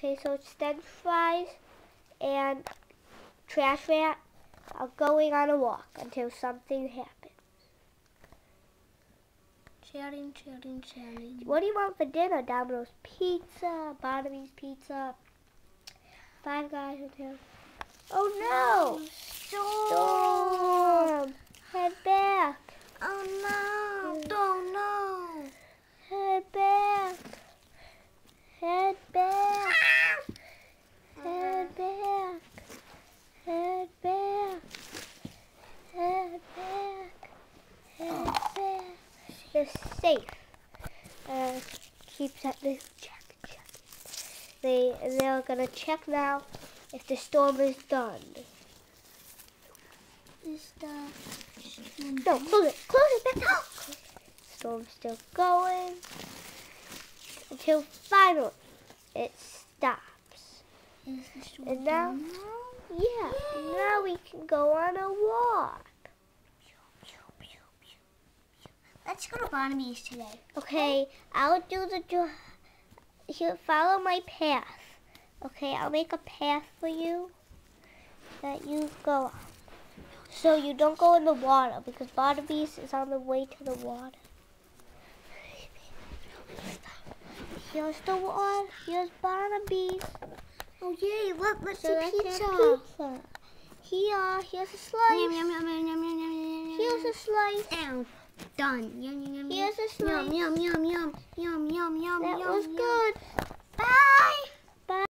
Okay, so it's French fries and Trash Rat are going on a walk until something happens. Chatting. What do you want for dinner? Domino's Pizza, Barnaby's Pizza, Five Guys Hotel. Oh no! Storm! Head back! Oh no! Oh no! Head back! Head back! Head back! Head back! Head back! Head back! They're safe. Keep that. Check. They're gonna check now if the storm is done. No, close it back up. Storm's still going until finally it stops. And now, now we can go on a walk. Let's go to Barnaby's today. Okay, I'll do the here. Follow my path. Okay, I'll make a path for you that you go on. So you don't go in the water because Barnaby's is on the way to the water. Here's the water. Here's Barnaby's. Oh yay! Let's So do let's pizza. have pizza. Here's a slice. Yum. Here's a slice. Down. Done. Yum. Here's a slice. Yum. That was good. Bye.